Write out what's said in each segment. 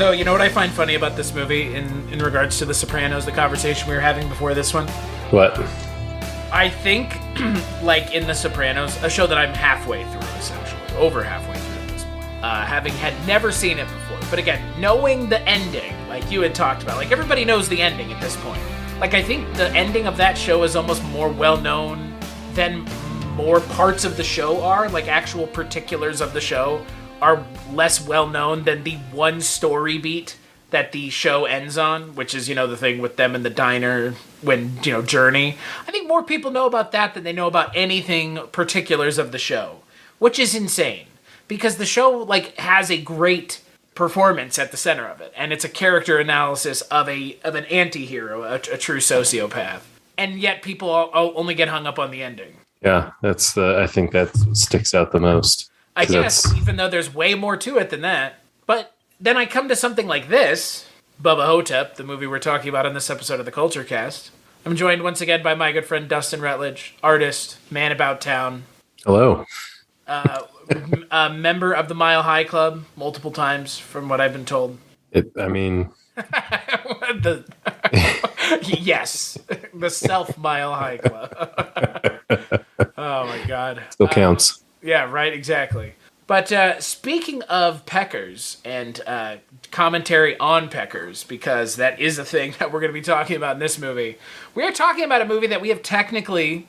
So, you know what I find funny about this movie in regards to The Sopranos, the conversation we were having before this one? What? I think, like in The Sopranos, a show that I'm halfway through, essentially, over halfway through at this point, having had never seen it before. But again, knowing the ending, like you had talked about, like everybody knows the ending at this point. Like, I think the ending of that show is almost more well-known than more parts of the show are. Like, actual particulars of the show are less well-known than the one story beat that the show ends on, which is, you know, the thing with them in the diner when, you know, Journey. I think more people know about that than they know about anything particulars of the show, which is insane. Because the show, like, has a great performance at the center of it, and it's a character analysis of an anti-hero, a true sociopath. And yet people only get hung up on the ending. Yeah, I think that sticks out the most. I guess, even though there's way more to it than that. But then I come to something like this, Bubba Ho-Tep, the movie we're talking about in this episode of the Culture Cast. I'm joined once again by my good friend Dustin Rutledge, artist, man about town. Hello. A member of the Mile High Club multiple times, from what I've been told. Yes, the Self Mile High Club. Oh my God. Still counts. Yeah, right, exactly. But speaking of peckers and commentary on peckers, because that is a thing that we're going to be talking about in this movie, we are talking about a movie that we have technically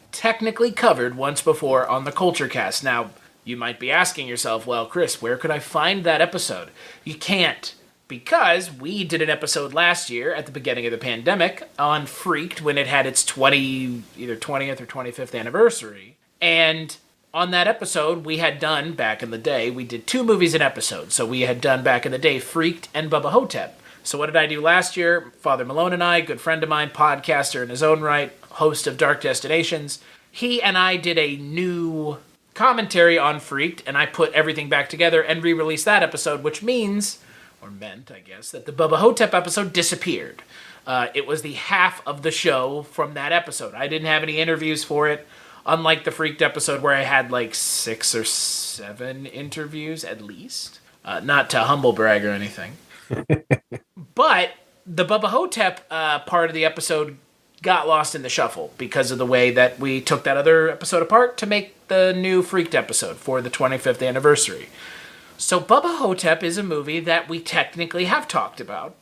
covered once before on the Culture Cast. Now, you might be asking yourself, well, Chris, where could I find that episode? You can't, because we did an episode last year at the beginning of the pandemic on Freaked when it had its either 20th or 25th anniversary. And on that episode, we had done, back in the day, we did 2 movies an episode. So we had done, back in the day, Freaked and Bubba Ho-Tep. So what did I do last year? Father Malone and I, good friend of mine, podcaster in his own right, host of Dark Destinations, he and I did a new commentary on Freaked, and I put everything back together and re-released that episode, which meant, I guess, that the Bubba Ho-Tep episode disappeared. It was the half of the show from that episode. I didn't have any interviews for it, unlike the Freaked episode where I had like 6 or 7 interviews at least. Not to humble brag or anything. But the Bubba Ho-Tep part of the episode got lost in the shuffle because of the way that we took that other episode apart to make the new Freaked episode for the 25th anniversary. So Bubba Ho-Tep is a movie that we technically have talked about.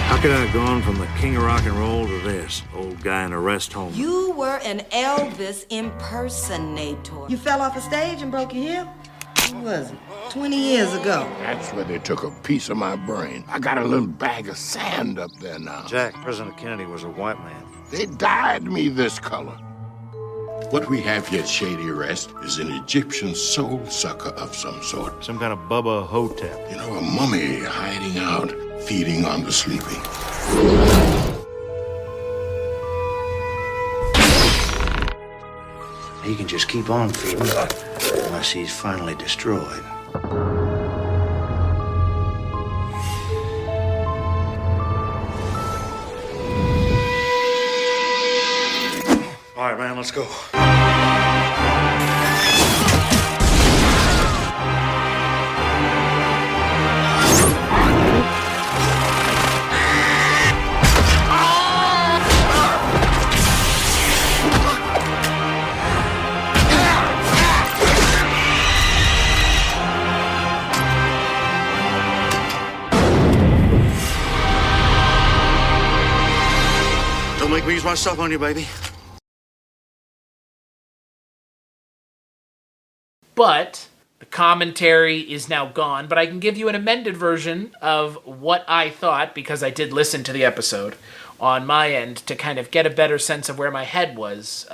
How could I have gone from the king of rock and roll to this? Old guy in a rest home. You were an Elvis impersonator. You fell off a stage and broke your hip? When was it? 20 years ago. That's where they took a piece of my brain. I got a little bag of sand up there now. Jack, President Kennedy was a white man. They dyed me this color. What we have here at Shady Rest is an Egyptian soul sucker of some sort. Some kind of Bubba Ho-Tep. You know, a mummy hiding out, feeding on the sleeping. He can just keep on feeding unless he's finally destroyed. All right, man, let's go. Don't make me use my stuff on you, baby. But the commentary is now gone, but I can give you an amended version of what I thought, because I did listen to the episode on my end to kind of get a better sense of where my head was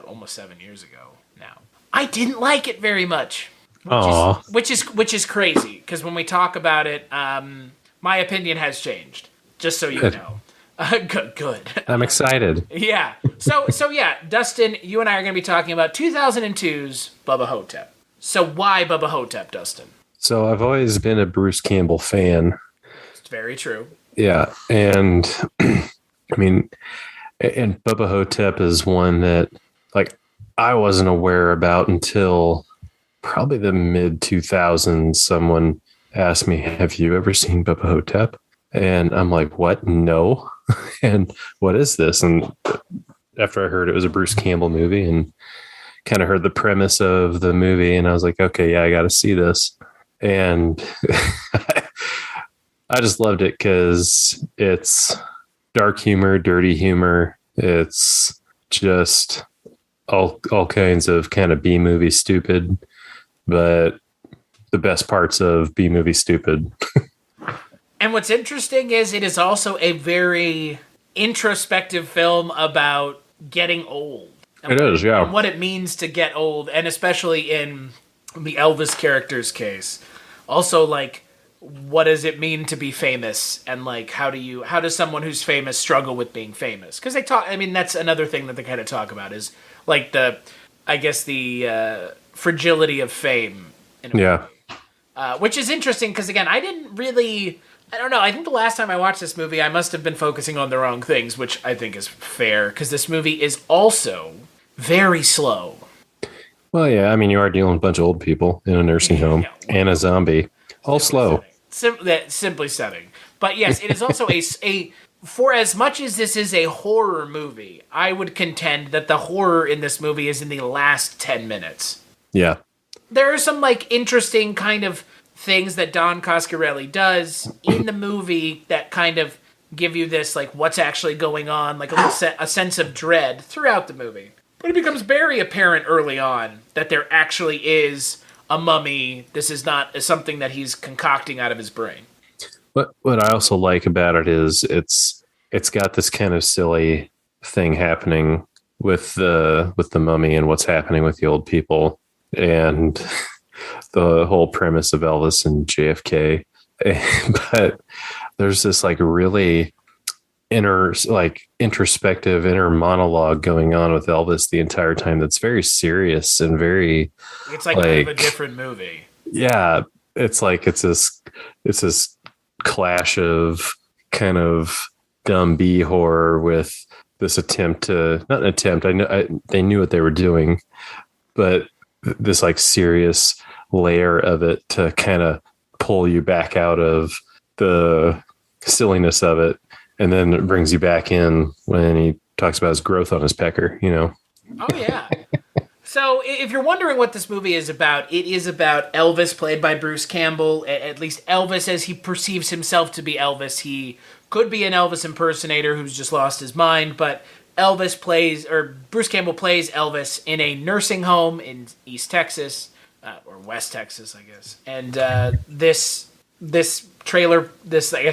almost 7 years ago now. I didn't like it very much, which is crazy because when we talk about it, my opinion has changed. Just so you know. Good. I'm excited. Yeah. So yeah, Dustin, you and I are going to be talking about 2002's Bubba Ho-Tep. So why Bubba Ho-Tep, Dustin? So I've always been a Bruce Campbell fan. It's very true. Yeah, and I mean, and Bubba Ho-Tep is one that like I wasn't aware about until probably the mid 2000s. Someone asked me, "Have you ever seen Bubba Ho-Tep?" And I'm like, "What? No." And what is this? And after I heard it was a Bruce Campbell movie and kind of heard the premise of the movie, and I was like, "Okay, yeah, I got to see this." And I just loved it because it's dark humor, dirty humor. It's just all kinds of kind of B-movie stupid, but the best parts of B-movie stupid. And what's interesting is it is also a very introspective film about getting old. It is, yeah. And what it means to get old, and especially in the Elvis character's case. Also, like, what does it mean to be famous? And, like, how does someone who's famous struggle with being famous? Because that's another thing that they kind of talk about is, like, the fragility of fame. Yeah. Which is interesting because, again, I don't know. I think the last time I watched this movie, I must have been focusing on the wrong things, which I think is fair because this movie is also very slow. Well, yeah. I mean, you are dealing with a bunch of old people in a nursing home and a zombie. All slow. Simply setting. But yes, it is also for as much as this is a horror movie, I would contend that the horror in this movie is in the last 10 minutes. Yeah. There are some, like, interesting kind of things that Don Coscarelli does in the movie that kind of give you this, like, what's actually going on, like a sense of dread throughout the movie. But it becomes very apparent early on that there actually is a mummy. This is not something that he's concocting out of his brain. What I also like about it is it's got this kind of silly thing happening with the mummy and what's happening with the old people and the whole premise of Elvis and JFK. But there's this like really introspective inner monologue going on with Elvis the entire time that's very serious and very it's like kind of a different movie. Yeah, it's like it's this clash of kind of dumb B horror with this attempt to not an attempt. They knew what they were doing, but this like serious layer of it to kind of pull you back out of the silliness of it. And then it brings you back in when he talks about his growth on his pecker, you know? Oh, yeah. So if you're wondering what this movie is about, it is about Elvis, played by Bruce Campbell. At least Elvis as he perceives himself to be Elvis. He could be an Elvis impersonator who's just lost his mind, but Bruce Campbell plays Elvis in a nursing home in East Texas, or West Texas, I guess. And this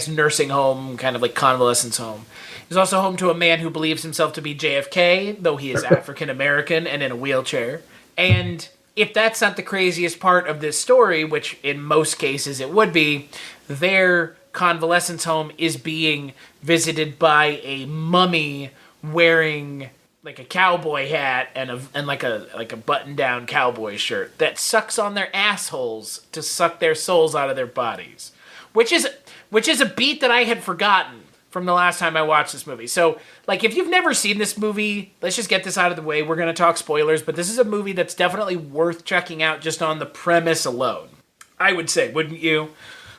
nursing home, kind of like convalescence home, is also home to a man who believes himself to be JFK, though he is African American and in a wheelchair. And if that's not the craziest part of this story, which in most cases it would be, their convalescence home is being visited by a mummy wearing like a cowboy hat and like a button-down cowboy shirt that sucks on their assholes to suck their souls out of their bodies. Which is a beat that I had forgotten from the last time I watched this movie. So, like, if you've never seen this movie, let's just get this out of the way. We're going to talk spoilers, but this is a movie that's definitely worth checking out just on the premise alone. I would say, wouldn't you?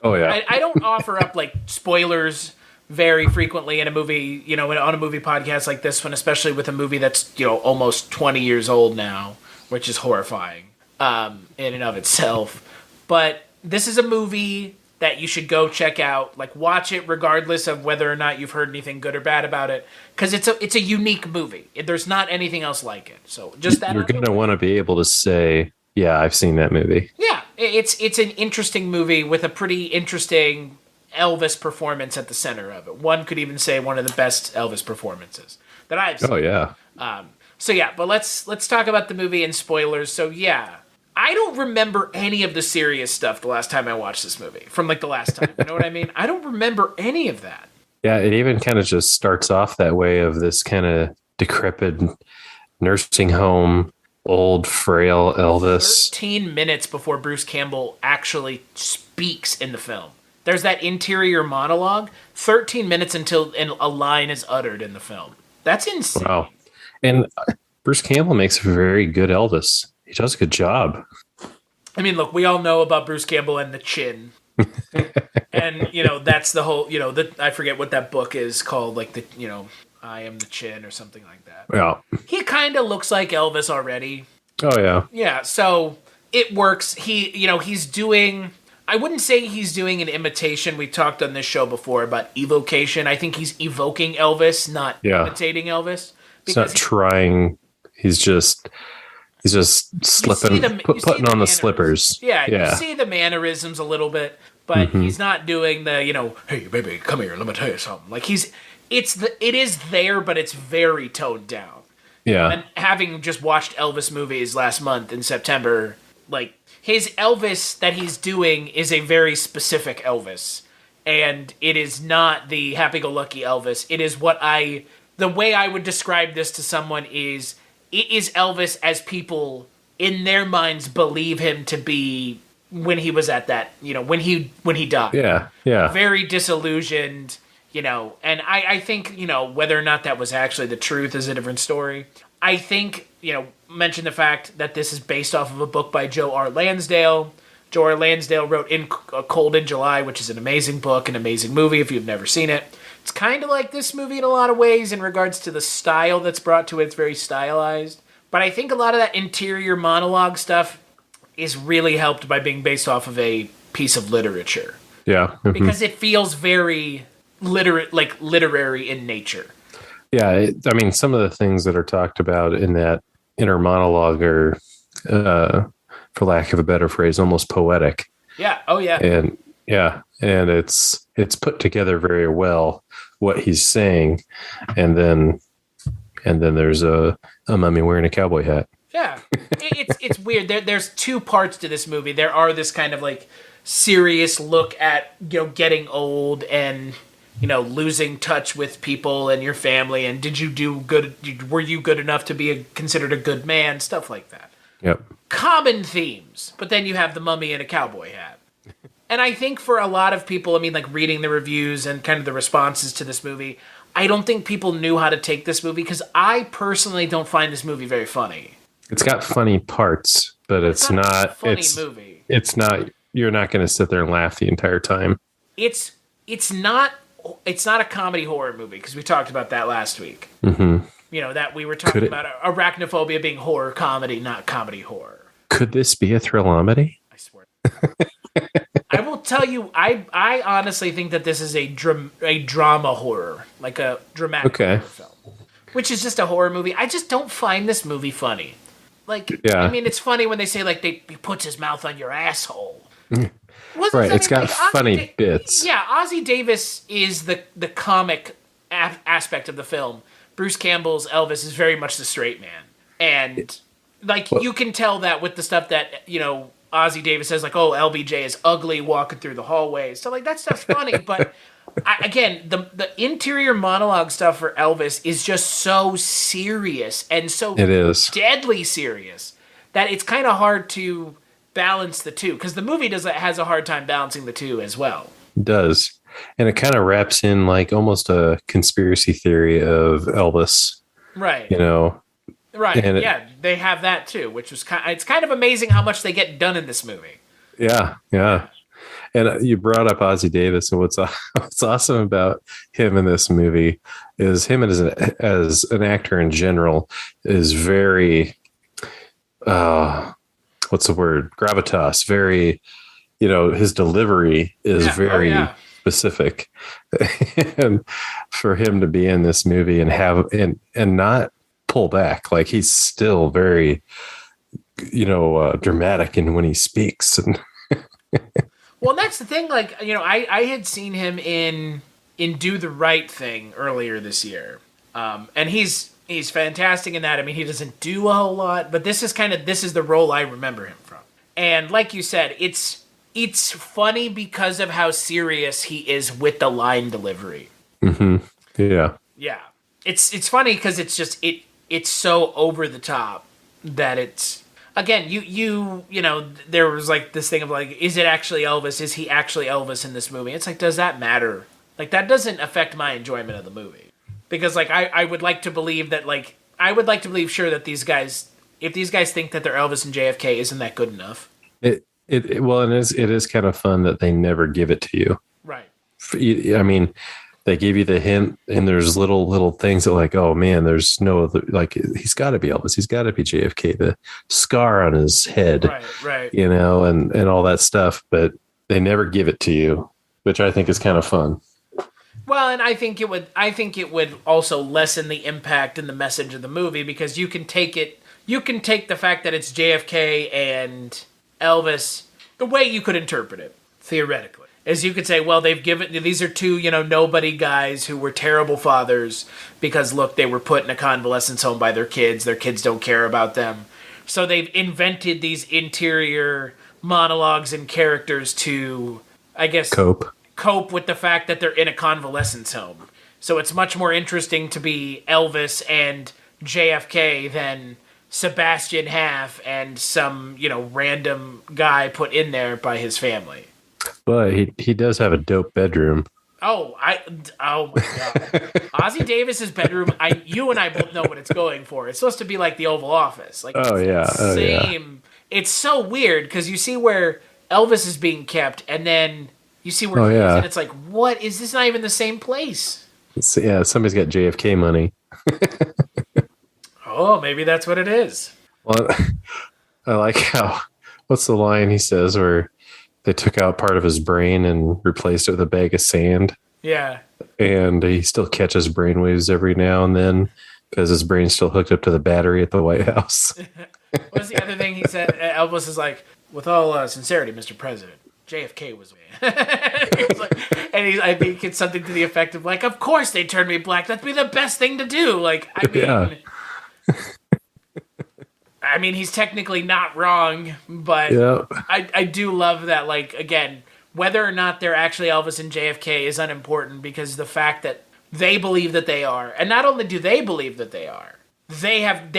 Oh, yeah. I don't offer up, like, spoilers very frequently in a movie, you know, on a movie podcast like this one, especially with a movie that's, you know, almost 20 years old now, which is horrifying in and of itself. But this is a movie that you should go check out, like watch it regardless of whether or not you've heard anything good or bad about it, because it's a unique movie. There's not anything else like it. So just that you're going to want to be able to say, yeah, I've seen that movie. Yeah, it's an interesting movie with a pretty interesting Elvis performance at the center of it. One could even say one of the best Elvis performances that I've seen. Oh yeah. So yeah, but let's talk about the movie and spoilers. So yeah, I don't remember any of the serious stuff the last time I watched this movie. From like the last time, you know what I mean? I don't remember any of that. Yeah, it even kind of just starts off that way of this kind of decrepit nursing home, old, frail Elvis. 13 minutes before Bruce Campbell actually speaks in the film. There's that interior monologue. 13 minutes until a line is uttered in the film. That's insane. Wow. And Bruce Campbell makes a very good Elvis. He does a good job. I mean, look, we all know about Bruce Campbell and the chin. And, that's the whole, I forget what that book is called, like I Am the Chin or something like that. Yeah. He kind of looks like Elvis already. Oh, yeah. Yeah, so it works. He's doing, I wouldn't say he's doing an imitation. We talked on this show before about evocation. I think he's evoking Elvis, not imitating Elvis. He's not trying. He's just slipping, putting on the slippers. Yeah, you see the mannerisms a little bit, but he's not doing the, hey, baby, come here, let me tell you something. Like it is there, but it's very toned down. Yeah. And having just watched Elvis movies last month in September, like his Elvis that he's doing is a very specific Elvis. And it is not the happy-go-lucky Elvis. It is the way I would describe this to someone is, it is Elvis as people in their minds believe him to be when he was at that, when he died. Yeah, yeah. Very disillusioned, and I think, whether or not that was actually the truth is a different story. I think, mention the fact that this is based off of a book by Joe R. Lansdale. Joe R. Lansdale wrote In Cold in July, which is an amazing book, an amazing movie if you've never seen it. It's kind of like this movie in a lot of ways in regards to the style that's brought to it. It's very stylized. But I think a lot of that interior monologue stuff is really helped by being based off of a piece of literature. Yeah. Mm-hmm. Because it feels very literary in nature. Yeah. Some of the things that are talked about in that inner monologue are, for lack of a better phrase, almost poetic. Yeah. Oh, yeah. And it's put together very well, what he's saying. And then there's a mummy wearing a cowboy hat. Yeah. It's weird. There's two parts to this movie. There are this kind of like serious look at, getting old and, losing touch with people and your family. And did you do good? Were you good enough to be considered a good man? Stuff like that. Yep. Common themes. But then you have the mummy and a cowboy hat. And I think for a lot of people, reading the reviews and kind of the responses to this movie, I don't think people knew how to take this movie because I personally don't find this movie very funny. It's got funny parts, but it's not a funny movie. It's not. You're not going to sit there and laugh the entire time. It's not a comedy horror movie because we talked about that last week. Mm-hmm. That we were talking about arachnophobia being horror comedy, not comedy horror. Could this be a thrillamedy? I swear. I will tell you, I honestly think that this is a drama horror, like a dramatic horror film, which is just a horror movie. I just don't find this movie funny. It's funny when they say he puts his mouth on your asshole. Right, it's got funny bits. Yeah, Ozzie Davis is the comic aspect of the film. Bruce Campbell's Elvis is very much the straight man, and you can tell that with the stuff that Ozzie Davis says, LBJ is ugly walking through the hallways. So, that stuff's funny. But, the interior monologue stuff for Elvis is just so serious and so deadly serious that it's kind of hard to balance the two. Because the movie has a hard time balancing the two as well. It does. And it kind of wraps in, almost a conspiracy theory of Elvis. Right. Right, and they have that too, which was it's kind of amazing how much they get done in this movie. Yeah, yeah. And you brought up Ozzie Davis, and what's awesome about him in this movie is him as an actor in general is very, what's the word? Gravitas. Very, his delivery is very specific, and for him to be in this movie and have and not pull back, he's still very dramatic in when he speaks. And well, that's the thing, I had seen him in Do the Right Thing earlier this year, and he's He's fantastic in that. I mean, he doesn't do a whole lot, but this is the role I remember him from. And like you said, it's funny because of how serious he is with the line delivery. Mm-hmm. Yeah. Yeah. It's funny because it's so over the top that it's, again, you know, there was like this thing of like, is it actually Elvis? Is he actually Elvis in this movie? It's like, does that matter? Like, that doesn't affect my enjoyment of the movie. Because, like, I would like to believe that, like, sure, that these guys, if these guys think that they're Elvis and JFK, isn't that good enough? It is kind of fun that they never give it to you. Right. I mean, they give you the hint, and there's little things that, like, oh man, there's no other, like, he's got to be Elvis, he's got to be JFK, the scar on his head, right, you know, and all that stuff, but they never give it to you, which I think is kind of fun. Well, and I think it would also lessen the impact and the message of the movie, because you can take the fact that it's JFK and Elvis the way you could interpret it, theoretically. Is you could say, well, these are two, you know, nobody guys who were terrible fathers because, look, they were put in a convalescence home by their kids don't care about them. So they've invented these interior monologues and characters to, I guess, cope with the fact that they're in a convalescence home. So it's much more interesting to be Elvis and JFK than Sebastian Haff and some, you know, random guy put in there by his family. But he does have a dope bedroom. Oh my God. Ozzie Davis's bedroom, you and I both know what it's going for. It's supposed to be like the Oval Office. Like, same. It's so weird because you see where Elvis is being kept, and then you see where he is, and it's like, what? Is this not even the same place? Somebody's got JFK money. Oh, maybe that's what it is. Well, I like what's the line he says where they took out part of his brain and replaced it with a bag of sand. Yeah. And he still catches brainwaves every now and then because his brain's still hooked up to the battery at the White House. What's the other thing he said? Elvis is like, with all sincerity, Mr. President, JFK was I think it's something to the effect of like, of course they turned me black. That'd be the best thing to do. Like, I mean, I mean, he's technically not wrong, but I do love that. Like, again, whether or not they're actually Elvis and JFK is unimportant, because the fact that they believe that they are, and not only do they believe that they are, they have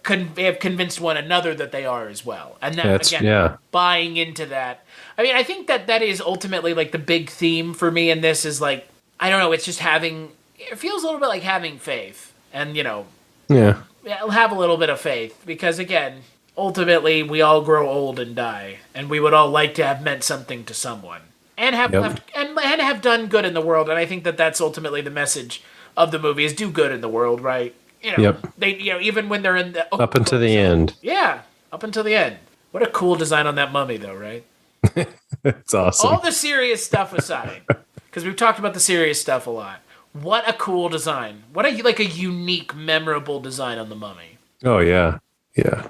convinced one another that they are as well. And that, buying into that. I mean, I think that is ultimately like the big theme for me in this is like, I don't know, it's just it feels a little bit like having faith. And, you know, have a little bit of faith, because again, ultimately we all grow old and die, and we would all like to have meant something to someone and have have done good in the world. And I think that that's ultimately the message of the movie, is do good in the world, right? You know, they, you know, even when they're in the up until the end. Yeah, up until the end. What a cool design on that mummy, though, right? It's awesome. All the serious stuff aside, because we've talked about the serious stuff a lot. What a cool design. What a unique, memorable design on the mummy. Oh, yeah. Yeah.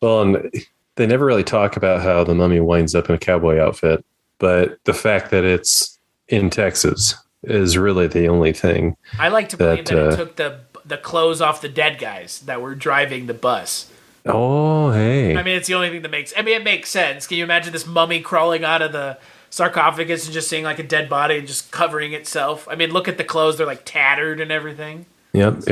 Well, and they never really talk about how the mummy winds up in a cowboy outfit, but the fact that it's in Texas is really the only thing. I like to believe that it took the clothes off the dead guys that were driving the bus. Oh, hey. I mean, it's the only thing that it makes sense. Can you imagine this mummy crawling out of the sarcophagus and just seeing like a dead body and just covering itself? I mean, look at the clothes. They're like tattered and everything. Yep.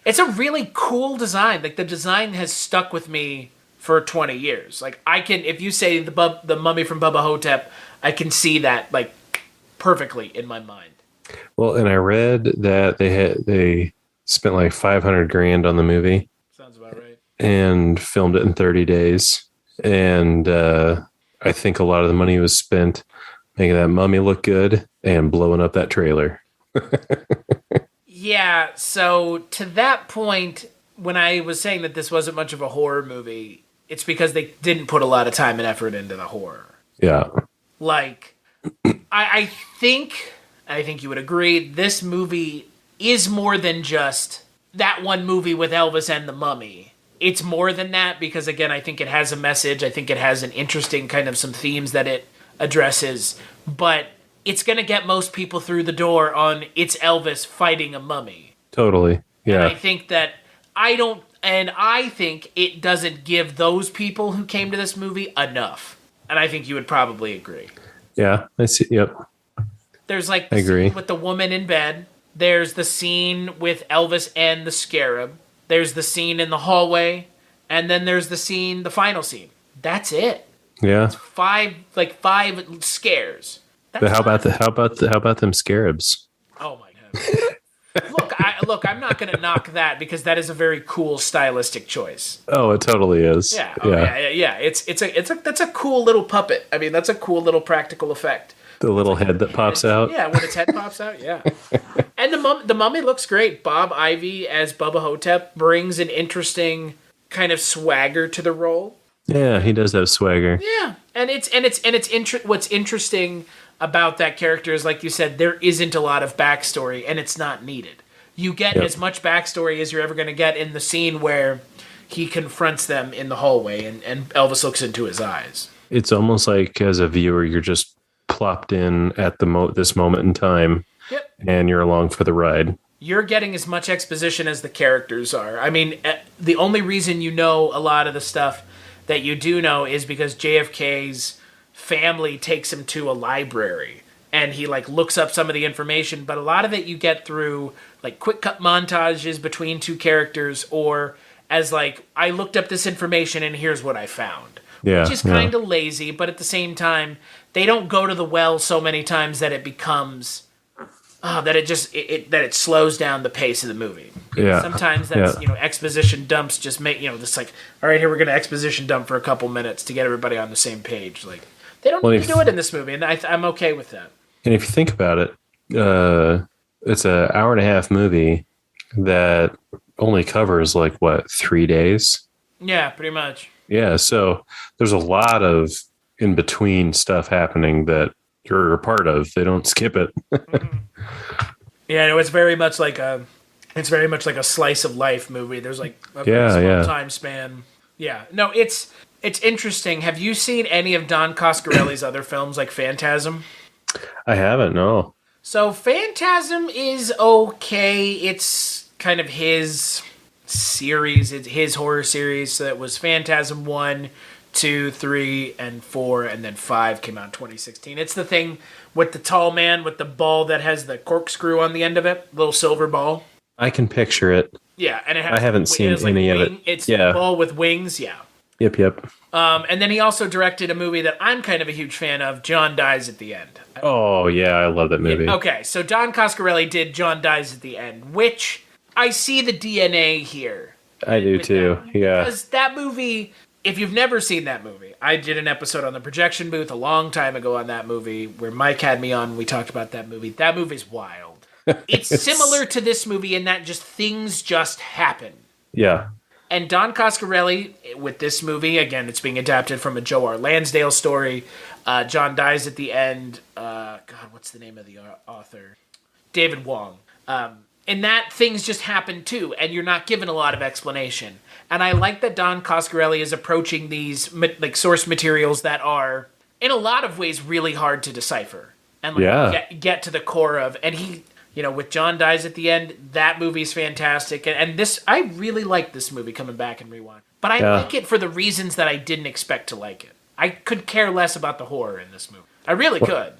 It's a really cool design. Like, the design has stuck with me for 20 years. Like, if you say the mummy from Bubba Ho-Tep, I can see that like perfectly in my mind. Well, and I read that they spent like $500,000 on the movie. Sounds about right. And filmed it in 30 days. And I think a lot of the money was spent making that mummy look good and blowing up that trailer. Yeah, so to that point, when I was saying that this wasn't much of a horror movie, it's because they didn't put a lot of time and effort into the horror. Yeah. Like, I think you would agree, this movie is more than just that one movie with Elvis and the Mummy. It's more than that, because again, I think it has a message. I think it has an interesting kind of some themes that it addresses, but it's going to get most people through the door on it's Elvis fighting a mummy. Totally. Yeah. And I think that I think it doesn't give those people who came to this movie enough. And I think you would probably agree. Yeah, I see. Yep. There's like the scene with the woman in bed. There's the scene with Elvis and the scarab. There's the scene in the hallway. And then there's the final scene. That's it. Yeah. It's five scares. That's But how about them scarabs? Oh my god! Look, I'm not going to knock that because that is a very cool stylistic choice. Oh, it totally is. Yeah, that's a cool little puppet. I mean, that's a cool little practical effect. The little head that pops out. Yeah, when its head pops out. Yeah, and the mummy looks great. Bob Ivy as Bubba Ho-Tep brings an interesting kind of swagger to the role. Yeah, he does have swagger. Yeah, what's interesting about that character is, like you said, there isn't a lot of backstory, and it's not needed. You get as much backstory as you're ever going to get in the scene where he confronts them in the hallway, and Elvis looks into his eyes. It's almost like, as a viewer, you're just plopped in at this moment in time, and you're along for the ride. You're getting as much exposition as the characters are. I mean, the only reason you know a lot of the stuff that you do know is because JFK's family takes him to a library and he like looks up some of the information, but a lot of it you get through like quick cut montages between two characters, or as like, I looked up this information and here's what I found. Yeah, which is kind of lazy, but at the same time, they don't go to the well so many times that it becomes that it slows down the pace of the movie. Yeah. Sometimes that's exposition dumps just make this like, all right, here we're gonna exposition dump for a couple minutes to get everybody on the same page. Like, they don't need to do it in this movie, and I'm okay with that. And if you think about it, it's an hour and a half movie that only covers like 3 days. Yeah, pretty much. Yeah, so there's a lot of in between stuff happening that you're a part of. They don't skip it. Yeah, no, it's very much like a slice of life movie. There's like a very small time span. Yeah, no, it's interesting. Have you seen any of Don Coscarelli's other films, like Phantasm? I haven't. No. So Phantasm is okay. It's kind of his series. It's his horror series. So it was Phantasm 1, 2, 3, and 4, and then 5 came out in 2016. It's the thing with the tall man with the ball that has the corkscrew on the end of it, little silver ball. I can picture it. Yeah, and I haven't seen any of it. It's a ball with wings. Yeah. Yep. And then he also directed a movie that I'm kind of a huge fan of, John Dies at the End. Oh, yeah, I love that movie. Okay, so Don Coscarelli did John Dies at the End, which I see the DNA here. I do too, yeah. Because that movie, if you've never seen that movie, I did an episode on the projection booth a long time ago on that movie where Mike had me on and we talked about that movie. That movie's wild. It's similar to this movie in that things just happen. Yeah. And Don Coscarelli, with this movie, again, it's being adapted from a Joe R. Lansdale story. John Dies at the End. What's the name of the author? David Wong. In that, things just happen too, and you're not given a lot of explanation. And I like that Don Coscarelli is approaching these like source materials that are, in a lot of ways, really hard to decipher and get to the core of. And he, with John Dies at the End, that movie's fantastic. And this, I really like this movie coming back and rewatch. But I like it for the reasons that I didn't expect to like it. I could care less about the horror in this movie. I really could.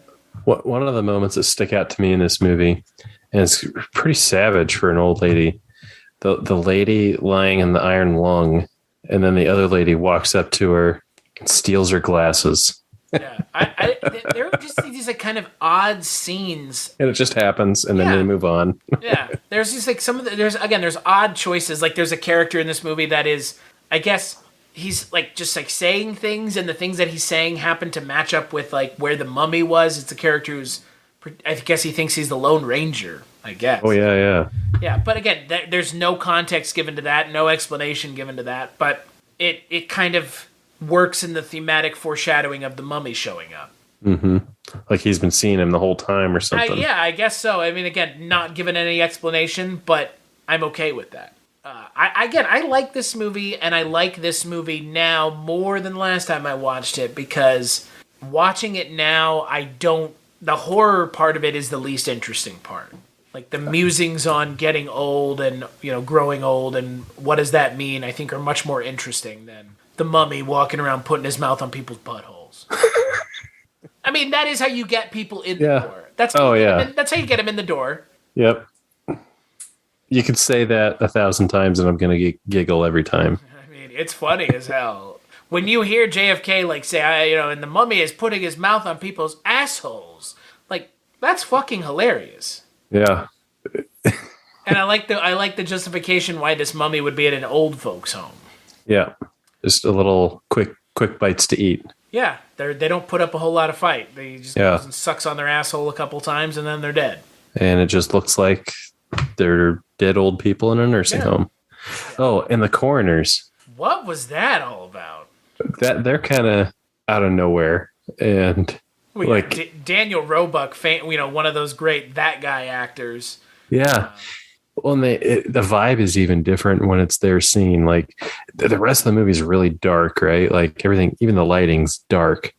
One of the moments that stick out to me in this movie, and it's pretty savage for an old lady, the lady lying in the iron lung, and then the other lady walks up to her and steals her glasses. Yeah, there are just these like kind of odd scenes, and it just happens, and then they move on. Yeah, there's just like there's odd choices. Like there's a character in this movie that is, I guess, he's like just like saying things, and the things that he's saying happen to match up with like where the mummy was. It's a character who's, I guess he thinks he's the Lone Ranger, I guess. Oh yeah. Yeah, but again, there's no context given to that, no explanation given to that, but it kind of works in the thematic foreshadowing of the mummy showing up. Mm-hmm. Like he's been seeing him the whole time or something. Yeah, I guess so. I mean, again, not given any explanation, but I'm okay with that. I like this movie, and I like this movie now more than last time I watched it, because watching it now, the horror part of it is the least interesting part. Like the musings on getting old and, growing old and what does that mean, I think are much more interesting than the mummy walking around putting his mouth on people's buttholes. I mean, that is how you get people in the door. That's how that's how you get them in the door. Yep. You could say that 1,000 times and I'm going to giggle every time. I mean, it's funny as hell. When you hear JFK say, and the mummy is putting his mouth on people's assholes, that's fucking hilarious. Yeah. And I like the justification why this mummy would be at an old folks' home. Yeah. Just a little quick bites to eat. Yeah, they don't put up a whole lot of fight. They just goes and sucks on their asshole a couple times and then they're dead. And it just looks like they're dead old people in a nursing home. Yeah. Oh, and the coroners. What was that all about? That they're kind of out of nowhere, and Daniel Roebuck, one of those great that guy actors. Yeah. Well, and the vibe is even different when it's their scene. Like the rest of the movie is really dark, right? Like everything, even the lighting's dark.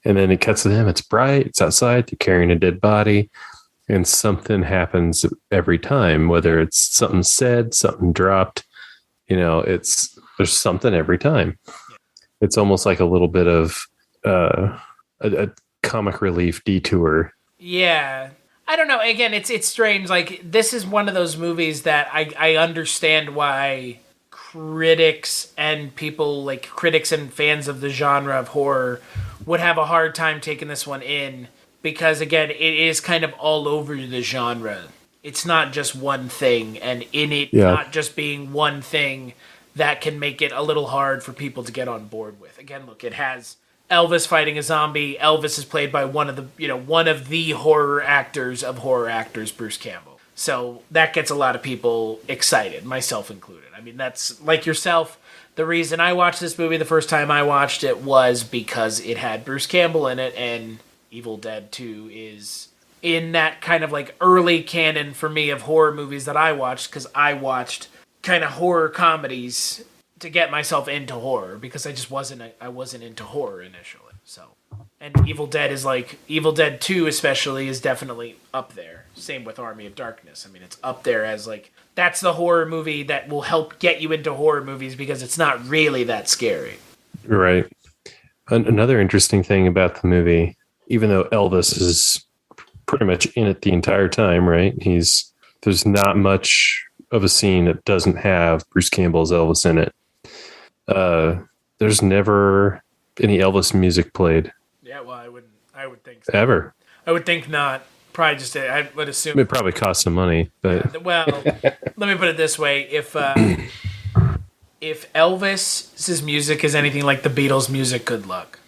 And then it cuts to them. It's bright. It's outside. They're carrying a dead body. And something happens every time, whether it's something said, something dropped, there's something every time. It's almost like a little bit of a comic relief detour. Yeah. I don't know. Again, it's strange. Like, this is one of those movies that I understand why critics and fans of the genre of horror would have a hard time taking this one in. Because, again, it is kind of all over the genre. It's not just one thing, and in it not just being one thing, that can make it a little hard for people to get on board with. Again, look, it has Elvis fighting a zombie. Elvis is played by one of the horror actors, Bruce Campbell. So that gets a lot of people excited, myself included. I mean, that's, like yourself, the reason I watched this movie the first time I watched it was because it had Bruce Campbell in it, and Evil Dead 2 is in that kind of early canon for me of horror movies that I watched, because I watched kind of horror comedies to get myself into horror, because I just wasn't into horror initially. So, and Evil Dead 2 especially is definitely up there. Same with Army of Darkness. I mean, it's up there as that's the horror movie that will help get you into horror movies because it's not really that scary. Right. Another interesting thing about the movie, even though Elvis is pretty much in it the entire time, right? There's not much of a scene that doesn't have Bruce Campbell's Elvis in it. There's never any Elvis music played. Yeah, well, I would think so. Ever. I would think not. Probably just, I would assume. It probably cost some money, but. Well, let me put it this way. If Elvis's music is anything like the Beatles' music, good luck.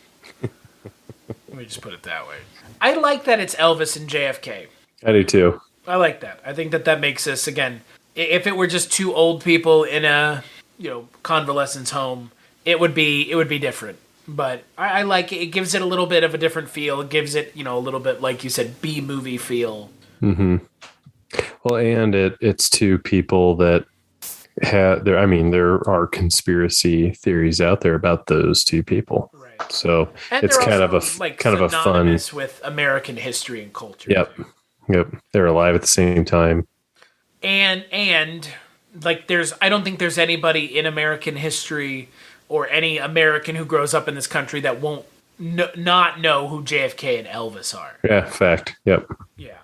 Let me just put it that way. I like that it's Elvis and JFK. I do too. I like that. I think that makes us, again, if it were just two old people in a, convalescence home, it would be different. But I like it. It gives it a little bit of a different feel. It gives it, a little bit, like you said, B-movie feel. Mm-hmm. Well, and it's two people that there are conspiracy theories out there about those two people. Right. So and it's kind of a fun with American history and culture. Yep. They're alive at the same time. And I don't think there's anybody in American history or any American who grows up in this country that won't not know who JFK and Elvis are. Yeah, fact. Yep. Yeah.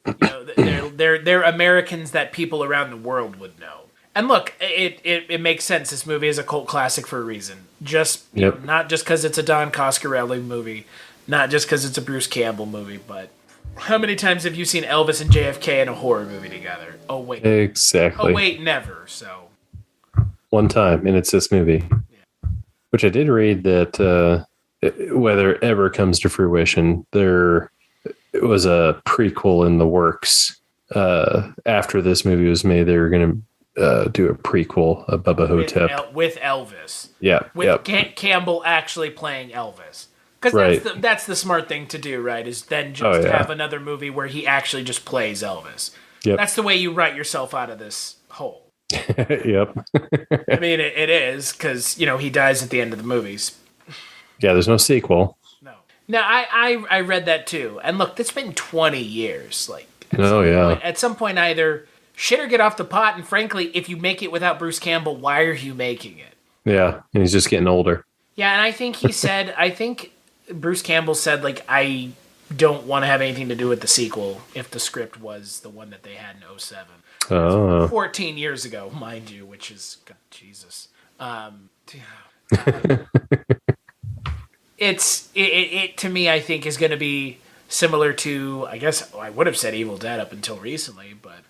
They're Americans that people around the world would know. And look, it makes sense. This movie is a cult classic for a reason. Not just because it's a Don Coscarelli movie, not just because it's a Bruce Campbell movie, but how many times have you seen Elvis and JFK in a horror movie together? Oh, wait. Exactly. Oh, wait, never. So one time, and it's this movie. Yeah. Which I did read that whether it ever comes to fruition, there was a prequel in the works. After this movie was made, they were going to do a prequel of Bubba Ho-Tep. With Elvis. Yeah. With Campbell actually playing Elvis. Because that's the smart thing to do, right? Is then just have another movie where he actually just plays Elvis. Yep. That's the way you write yourself out of this hole. Yep. I mean, it is, because, he dies at the end of the movies. Yeah, there's no sequel. No, I read that too. And look, it's been 20 years. At some point, either shit or get off the pot. And frankly, if you make it without Bruce Campbell, why are you making it? Yeah, and he's just getting older. Yeah, and I think Bruce Campbell said, like, I don't want to have anything to do with the sequel if the script was the one that they had in 2007. Oh. 14 years ago, mind you, which is, God, Jesus. It to me, I think, is going to be similar to, I guess I would have said Evil Dead up until recently, but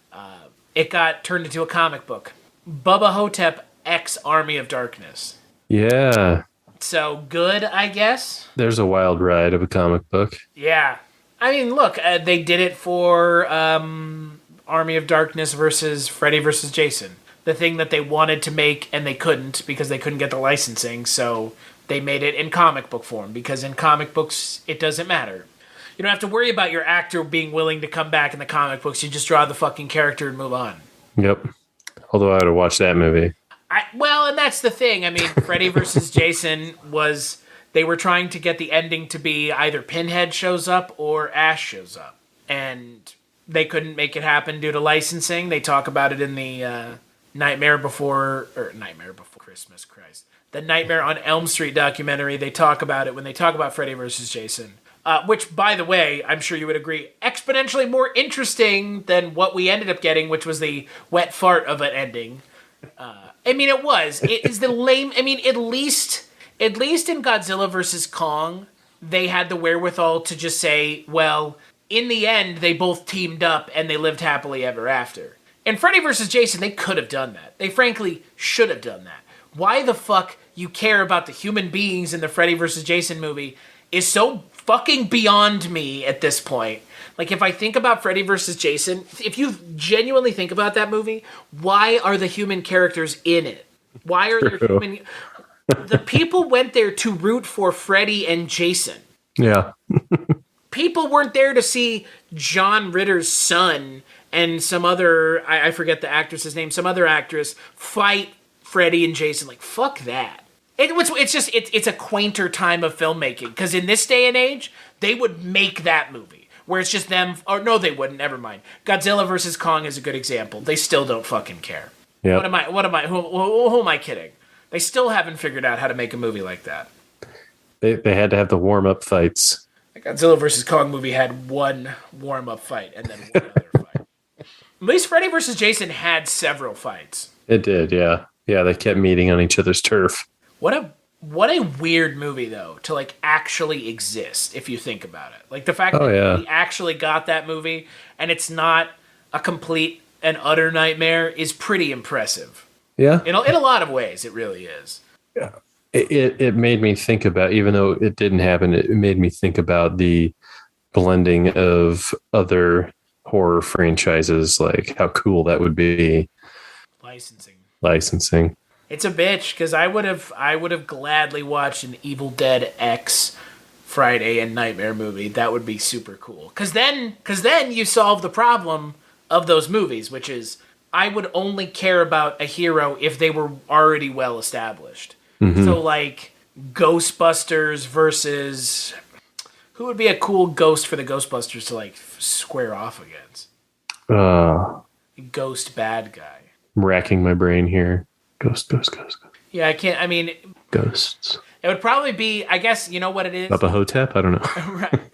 it got turned into a comic book. Bubba Ho-Tep X Army of Darkness. Yeah. So good, I guess. There's a wild ride of a comic book. Yeah. I mean, look, they did it for Army of Darkness versus Freddy versus Jason. The thing that they wanted to make and they couldn't because they couldn't get the licensing, so they made it in comic book form because in comic books, it doesn't matter. You don't have to worry about your actor being willing to come back in the comic books. You just draw the fucking character and move on. Yep. Although I would have watched that movie. And that's the thing. I mean, Freddy versus Jason they were trying to get the ending to be either Pinhead shows up or Ash shows up. And they couldn't make it happen due to licensing. They talk about it in the Nightmare Before Christmas, Christ. The Nightmare on Elm Street documentary, they talk about it when they talk about Freddy versus Jason. Which, by the way, I'm sure you would agree, exponentially more interesting than what we ended up getting, which was the wet fart of an ending. I mean, it was. It is the lame. I mean, at least in Godzilla vs. Kong, they had the wherewithal to just say, well, in the end, they both teamed up and they lived happily ever after. In Freddy vs. Jason, they could have done that. They frankly should have done that. Why the fuck you care about the human beings in the Freddy vs. Jason movie is so fucking beyond me at this point. Like, if I think about Freddy vs. Jason, if you genuinely think about that movie, why are the human characters in it? Why are there human... The people went there to root for Freddy and Jason. Yeah. People weren't there to see John Ritter's son and some other... I forget the actress's name. Some other actress fight Freddy and Jason. Like, fuck that. It's a quainter time of filmmaking. Because in this day and age, they would make that movie. Where it's just them, or no, they wouldn't. Never mind. Godzilla vs. Kong is a good example. They still don't fucking care. Yep. Who am I kidding? They still haven't figured out how to make a movie like that. They had to have the warm-up fights. The Godzilla vs. Kong movie had one warm-up fight and then one other fight. At least Freddy vs. Jason had several fights. It did, yeah. Yeah, they kept meeting on each other's turf. What a weird movie, though, to, like, actually exist, if you think about it. Like, the fact that we actually got that movie, and it's not a complete and utter nightmare, is pretty impressive. Yeah. In a lot of ways, it really is. Yeah. It made me think about, even though it didn't happen, it made me think about the blending of other horror franchises, like how cool that would be. Licensing. It's a bitch, because I would have gladly watched an Evil Dead X Friday and Nightmare movie. That would be super cool. Because then you solve the problem of those movies, which is I would only care about a hero if they were already well established. Mm-hmm. So like Ghostbusters versus... Who would be a cool ghost for the Ghostbusters to like square off against? Ghost bad guy. I'm racking my brain here. Ghost. Yeah, I can't. I mean, ghosts. It would probably be. I guess you know what it is. Bubba Ho-Tep. I don't know. Right.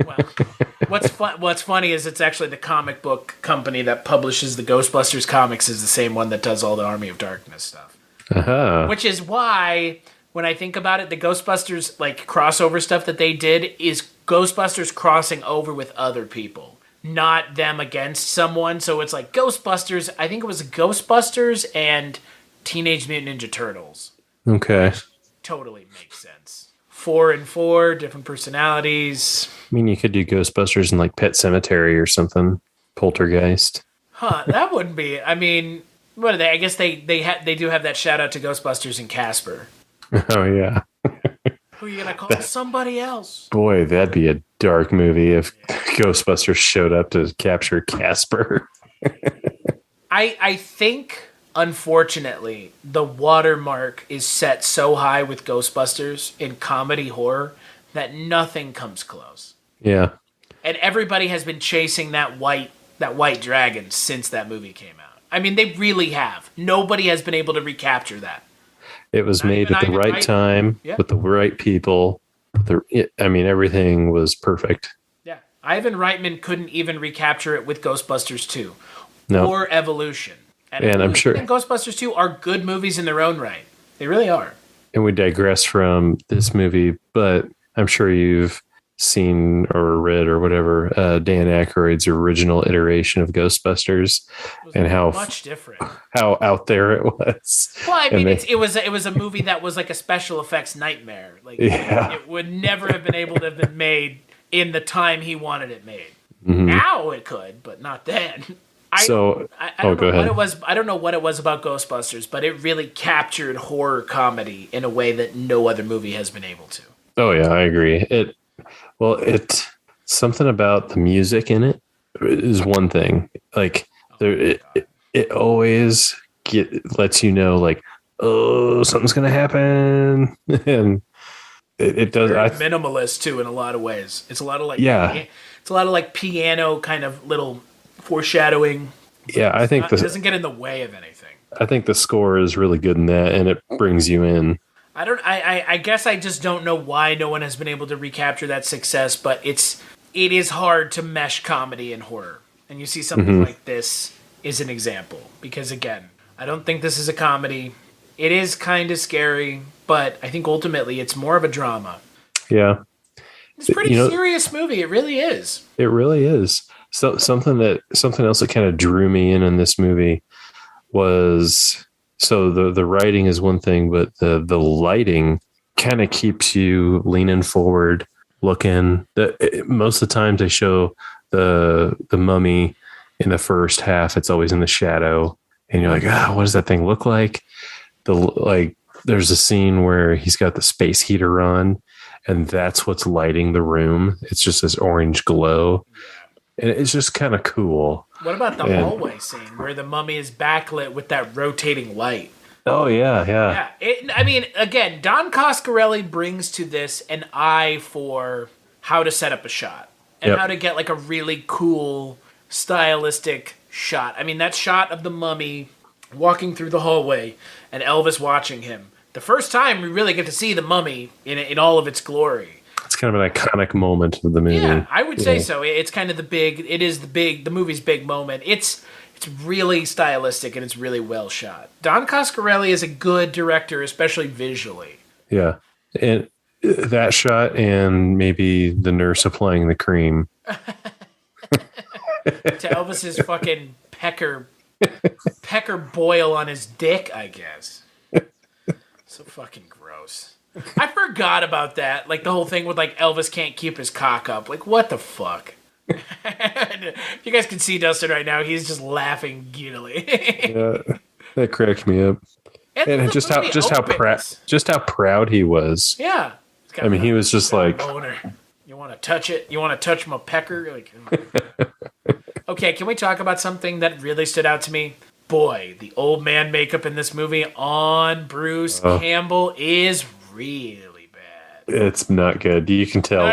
Well, what's funny is it's actually the comic book company that publishes the Ghostbusters comics is the same one that does all the Army of Darkness stuff. Uh-huh. Which is why when I think about it, the Ghostbusters like crossover stuff that they did is Ghostbusters crossing over with other people, not them against someone. So it's like Ghostbusters. I think it was Ghostbusters and Teenage Mutant Ninja Turtles. Okay. Totally makes sense. 4 and 4, different personalities. I mean, you could do Ghostbusters in like Pet Cemetery or something. Poltergeist. Huh, that wouldn't be. I mean, what are they? I guess they do have that shout out to Ghostbusters and Casper. Oh, yeah. Who are you going to call? Somebody else. Boy, that'd be a dark movie if Ghostbusters showed up to capture Casper. I think... Unfortunately, the watermark is set so high with Ghostbusters in comedy horror that nothing comes close. Yeah. And everybody has been chasing that white that white dragon since that movie came out. I mean, they really have. Nobody has been able to recapture that. It was made at the right time with the right people. Everything was perfect. Yeah. Ivan Reitman couldn't even recapture it with Ghostbusters 2 No. or Evolution. And I'm sure Ghostbusters 2 are good movies in their own right. They really are. And we digress from this movie, but I'm sure you've seen or read or whatever Dan Aykroyd's original iteration of Ghostbusters and how much different, how out there it was. Well, I mean, it was a movie that was like a special effects nightmare. Like it would never have been able to have been made in the time he wanted it made. Mm-hmm. Now it could, but not then. I don't know what it was. I don't know what it was about Ghostbusters, but it really captured horror comedy in a way that no other movie has been able to. Oh yeah, I agree. It's something about the music in it is one thing. Like it always lets you know, like, oh, something's gonna happen, and it does. Minimalist too in a lot of ways. It's a lot of it's a lot of like piano kind of little foreshadowing. Yeah, I think it doesn't get in the way of anything. I think the score is really good in that, and it brings you in. I guess I just don't know why no one has been able to recapture that success, but it is hard to mesh comedy and horror. And you see something like this is an example. Because again, I don't think this is a comedy. It is kind of scary, but I think ultimately it's more of a drama. Yeah. It's a pretty serious movie. It really is. It really is. So something else that kind of drew me in this movie was, so the writing is one thing, but the lighting kind of keeps you leaning forward, looking. Most of the times they show the mummy in the first half, it's always in the shadow, and you're like, what does that thing look like? There's a scene where he's got the space heater on, and that's what's lighting the room. It's just this orange glow. And it's just kind of cool. What about the hallway scene where the mummy is backlit with that rotating light? Oh, yeah. Again, Don Coscarelli brings to this an eye for how to set up a shot and how to get like a really cool, stylistic shot. I mean, that shot of the mummy walking through the hallway and Elvis watching him. The first time we really get to see the mummy in all of its glory. It's kind of an iconic moment of the movie. Yeah, I would say so. It's kind of the movie's big moment. It's really stylistic and it's really well shot. Don Coscarelli is a good director, especially visually. Yeah. And that shot and maybe the nurse applying the cream. To Elvis's fucking pecker boil on his dick, I guess. So fucking gross. I forgot about that. Like the whole thing with like Elvis can't keep his cock up. Like what the fuck? You guys can see Dustin right now. He's just laughing giddily. Yeah, that cracked me up. And just how proud he was. Yeah. I mean, he was just like, boner. You want to touch it? You want to touch my pecker? Like, okay, can we talk about something that really stood out to me? Boy, the old man makeup in this movie on Bruce Campbell is really bad. It's not good. You can tell.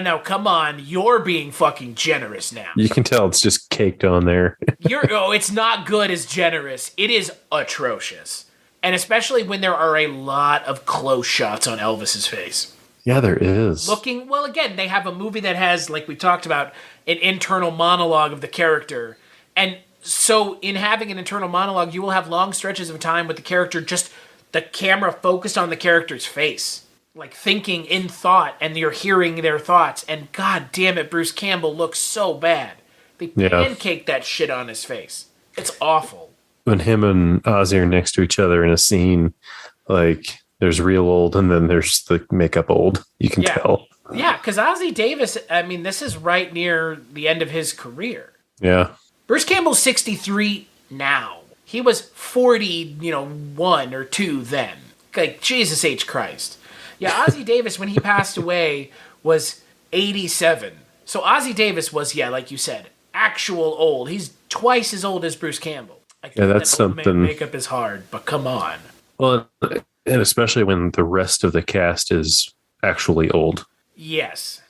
No. Come on. You're being fucking generous now. You can tell it's just caked on there. It's not good as generous. It is atrocious. And especially when there are a lot of close shots on Elvis's face. Yeah, there is. Again, they have a movie that has, like we talked about, an internal monologue of the character. And so in having an internal monologue, you will have long stretches of time with the character, just the camera focused on the character's face, like thinking in thought, and you're hearing their thoughts. And god damn it, Bruce Campbell looks so bad. They pancaked that shit on his face. It's awful. When him and Ozzy are next to each other in a scene, like there's real old and then there's the makeup old. You can tell. Yeah, because Ozzy Davis, I mean, this is right near the end of his career. Yeah. Bruce Campbell's 63 now. He was 41 or 2 then. Like, Jesus H. Christ. Yeah, Ozzy Davis, when he passed away, was 87. So Ozzy Davis was, like you said, actual old. He's twice as old as Bruce Campbell. That's something. Makeup is hard, but come on. Well, and especially when the rest of the cast is actually old. Yes.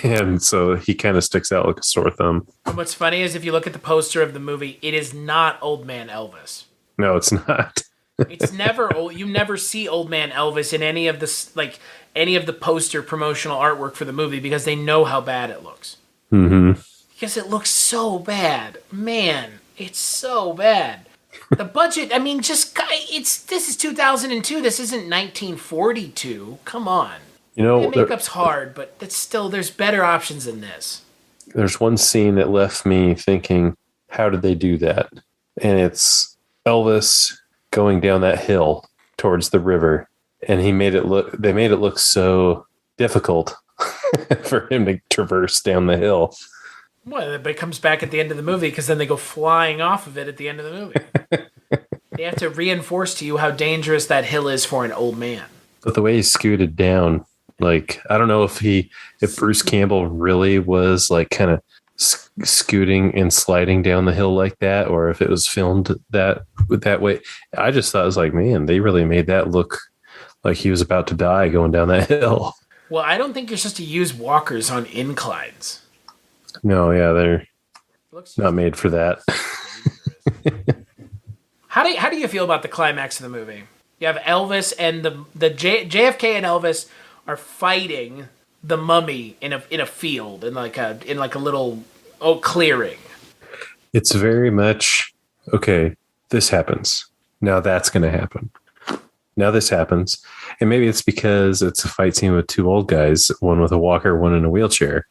And so he kind of sticks out like a sore thumb. And what's funny is if you look at the poster of the movie, it is not Old Man Elvis. No, it's not. It's never old. You never see Old Man Elvis in any of the poster promotional artwork for the movie because they know how bad it looks. Mm-hmm. Because it looks so bad. Man, it's so bad. The budget, I mean, this is 2002. This isn't 1942. Come on. You know, the makeup's hard, but it's still, there's better options than this. There's one scene that left me thinking, how did they do that? And it's Elvis going down that hill towards the river, and they made it look so difficult for him to traverse down the hill. Well, but it comes back at the end of the movie because then they go flying off of it at the end of the movie. They have to reinforce to you how dangerous that hill is for an old man. But the way he scooted down, like, I don't know if Bruce Campbell really was like kind of scooting and sliding down the hill like that, or if it was filmed that way. I just thought it was like, man, they really made that look like he was about to die going down that hill. Well, I don't think you're supposed to use walkers on inclines. No, yeah, they're not made for that. How do you feel about the climax of the movie? You have Elvis and the JFK and Elvis are fighting the mummy in a field in like a little clearing. It's very much okay. This happens. Now that's going to happen. Now this happens, and maybe it's because it's a fight scene with two old guys, one with a walker, one in a wheelchair.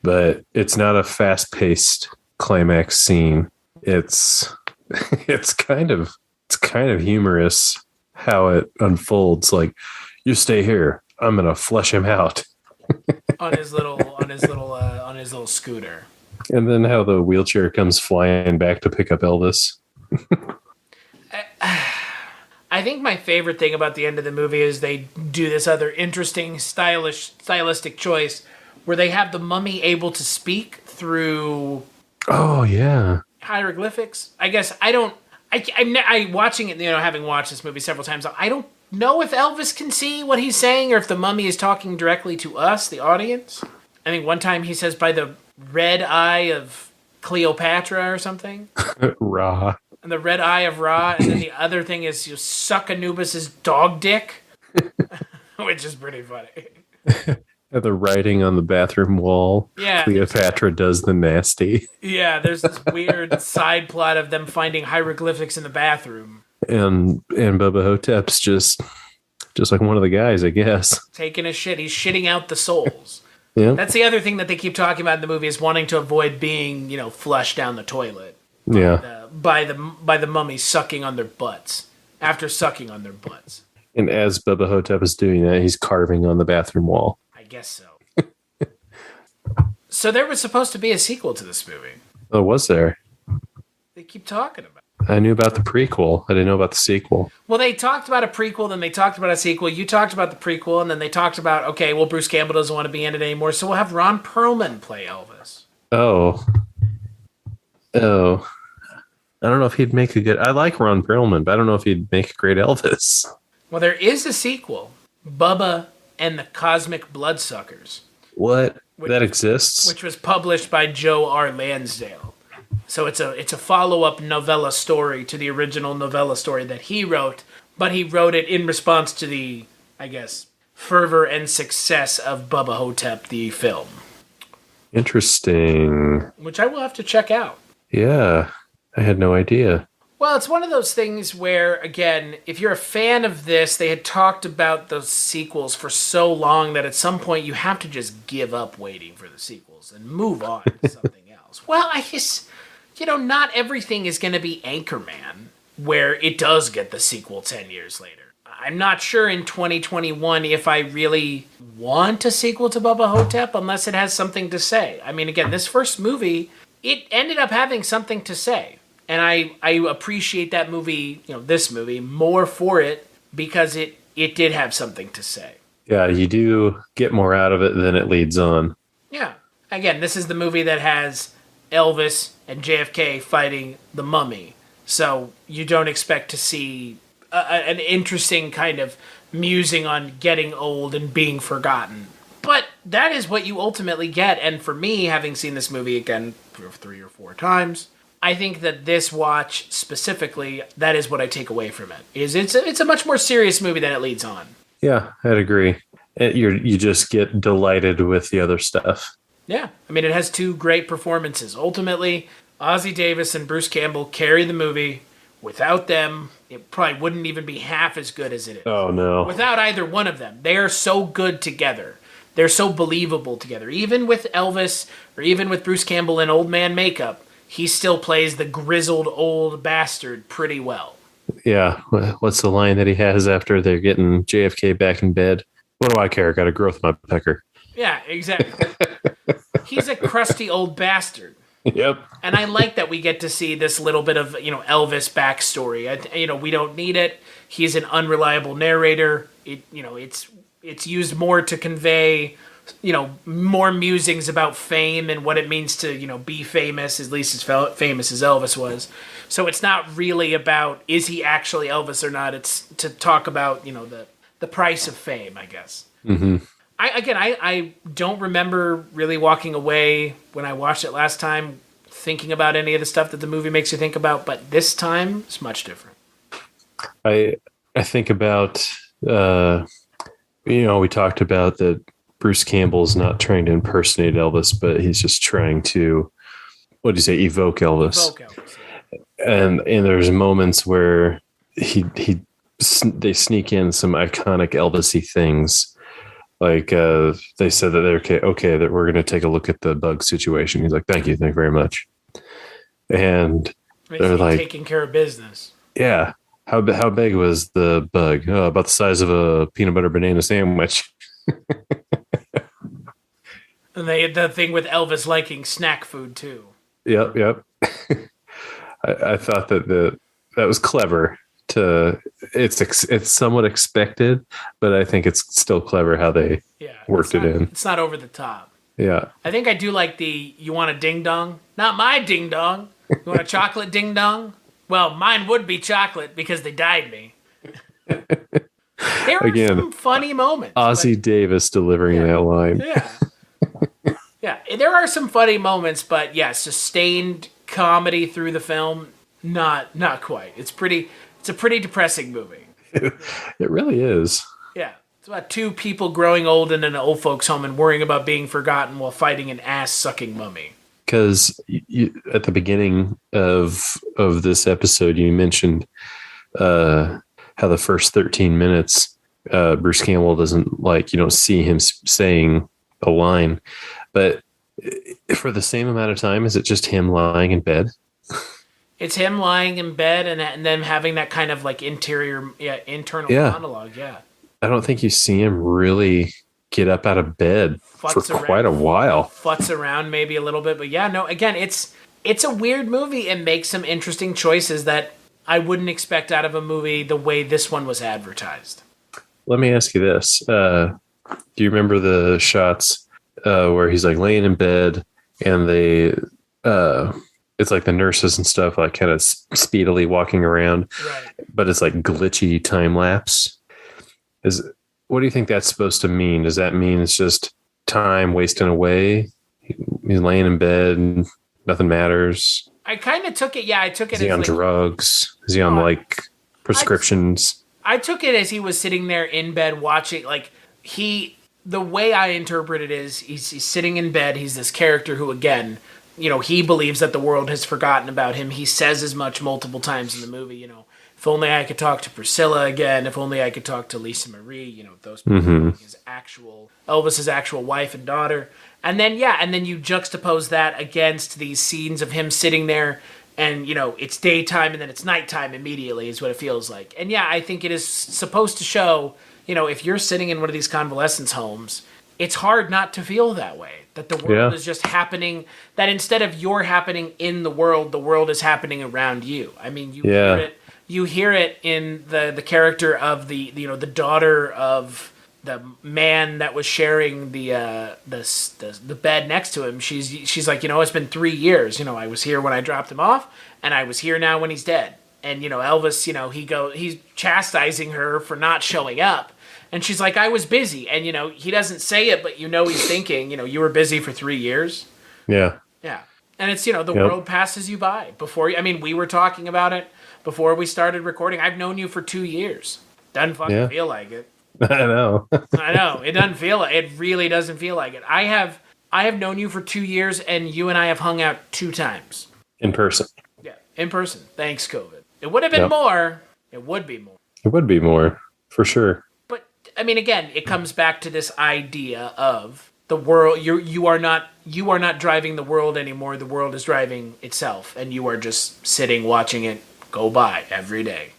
But it's not a fast-paced climax scene. It's kind of humorous how it unfolds. Like, you stay here. I'm gonna flush him out. on his little scooter. And then how the wheelchair comes flying back to pick up Elvis. I think my favorite thing about the end of the movie is they do this other interesting stylistic choice where they have the mummy able to speak through. Oh yeah. Hieroglyphics. I guess I'm watching it, having watched this movie several times. I don't know if Elvis can see what he's saying or if the mummy is talking directly to us, the audience. I think one time he says by the red eye of Cleopatra or something. Ra. And the red eye of Ra, and then the other thing is you suck Anubis's dog dick, which is pretty funny. The writing on the bathroom wall. Yeah, Cleopatra does the nasty. Yeah, there's this weird side plot of them finding hieroglyphics in the bathroom. And Bubba Ho-Tep's just like one of the guys, I guess. Taking a shit. He's shitting out the souls. Yeah. That's the other thing that they keep talking about in the movie is wanting to avoid being, flushed down the toilet. Yeah. By the mummy sucking on their butts. After sucking on their butts. And as Bubba Ho-Tep is doing that, he's carving on the bathroom wall. I guess so. So there was supposed to be a sequel to this movie. Oh, was there? They keep talking about it. I knew about the prequel. I didn't know about the sequel. Well, they talked about a prequel, then they talked about a sequel. You talked about the prequel, and then they talked about, okay, well, Bruce Campbell doesn't want to be in it anymore, so we'll have Ron Perlman play Elvis. Oh. I don't know if he'd make a good... I like Ron Perlman, but I don't know if he'd make a great Elvis. Well, there is a sequel, Bubba and the Cosmic Bloodsuckers. What? That exists? Which was published by Joe R. Lansdale. So it's a follow-up novella story to the original novella story that he wrote, but he wrote it in response to the, I guess, fervor and success of Bubba Ho-Tep, the film. Interesting. Which I will have to check out. Yeah, I had no idea. Well, it's one of those things where, again, if you're a fan of this, they had talked about those sequels for so long that at some point you have to just give up waiting for the sequels and move on to something else. Well, I guess, not everything is going to be Anchorman, where it does get the sequel 10 years later. I'm not sure in 2021 if I really want a sequel to Bubba Ho-Tep unless it has something to say. I mean, again, this first movie, it ended up having something to say. And I appreciate that movie, this movie, more for it because it did have something to say. Yeah, you do get more out of it than it leads on. Yeah. Again, this is the movie that has Elvis and JFK fighting the mummy. So you don't expect to see an interesting kind of musing on getting old and being forgotten. But that is what you ultimately get. And for me, having seen this movie again 3 or 4 times, I think that this watch specifically, that is what I take away from it. It's a much more serious movie than it leads on. Yeah, I'd agree. You just get delighted with the other stuff. Yeah, I mean, it has 2 great performances. Ultimately, Ossie Davis and Bruce Campbell carry the movie. Without them, it probably wouldn't even be half as good as it is. Oh, no. Without either one of them. They are so good together. They're so believable together. Even with Elvis, or even with Bruce Campbell in old man makeup, he still plays the grizzled old bastard pretty well. Yeah, what's the line that he has after they're getting JFK back in bed? What do I care? I got a growth in my pecker. Yeah, exactly. He's a crusty old bastard. Yep. And I like that we get to see this little bit of, Elvis backstory. We don't need it. He's an unreliable narrator. It's used more to convey, more musings about fame and what it means to, be famous, at least as famous as Elvis was. So it's not really about, is he actually Elvis or not? It's to talk about, the price of fame, I guess. Mm-hmm. I don't remember really walking away when I watched it last time thinking about any of the stuff that the movie makes you think about, but this time it's much different. I think about, we talked about that Bruce Campbell's not trying to impersonate Elvis, but he's just trying to, evoke Elvis. And there's moments where they sneak in some iconic Elvis-y things. Like they said that they're okay, that we're going to take a look at the bug situation. He's like, thank you very much. And they're like, taking care of business. Yeah. How big was the bug? Oh, about the size of a peanut butter banana sandwich. And they had the thing with Elvis liking snack food too. Yep. I thought that was clever. It's somewhat expected, but I think it's still clever how they worked it in. It's not over the top. Yeah. I think I do like you want a ding dong? Not my ding dong. You want a chocolate ding dong? Well, mine would be chocolate because they dyed me. There are some funny moments. Ossie Davis delivering that line. Yeah. Yeah, there are some funny moments, but sustained comedy through the film, not quite. It's a pretty depressing movie. It really is. Yeah. It's about 2 people growing old in an old folks' home and worrying about being forgotten while fighting an ass-sucking mummy. Because at the beginning of this episode, you mentioned how the first 13 minutes, Bruce Campbell doesn't you don't see him saying a line. But for the same amount of time, is it just him lying in bed? It's him lying in bed and then having that kind of internal monologue. Yeah. I don't think you see him really get up out of bed quite a while. Futz around maybe a little bit, but again, it's a weird movie and makes some interesting choices that I wouldn't expect out of a movie the way this one was advertised. Let me ask you this. Do you remember the shots where he's laying in bed and they, it's like the nurses and stuff, kind of speedily walking around, right? But it's glitchy time lapse. What do you think that's supposed to mean? Does that mean it's just time wasting away? He's laying in bed and nothing matters. I kind of took it. Yeah, I took it. Is he on drugs? Is he on prescriptions? I took it as he was sitting there in bed watching. The way I interpret it is he's sitting in bed. He's this character who, again, he believes that the world has forgotten about him. He says as much multiple times in the movie, if only I could talk to Priscilla again. If only I could talk to Lisa Marie, those people, Elvis's actual wife and daughter. And then you juxtapose that against these scenes of him sitting there and, it's daytime and then it's nighttime immediately is what it feels like. And I think it is supposed to show, if you're sitting in one of these convalescence homes, it's hard not to feel that way. That the world is just happening, that instead of you're happening in the world is happening around you. I mean, you hear it in the character of the daughter of the man that was sharing the bed next to him. She's like, it's been 3 years. I was here when I dropped him off, and I was here now when he's dead. And Elvis, he's chastising her for not showing up. And she's like, I was busy. And, he doesn't say it, but he's thinking, you were busy for 3 years. Yeah. Yeah. And it's, the world passes you by. We were talking about it before we started recording. I've known you for 2 years. Doesn't fucking feel like it. I know. I know. It doesn't feel like it. It really doesn't feel like it. I have known you for 2 years, and you and I have hung out 2 times. In person. Yeah, in person. Thanks, COVID. It would have been more. It would be more. It would be more, for sure. But, again, it comes back to this idea of the world. You are not driving the world anymore. The world is driving itself, and you are just sitting watching it go by every day.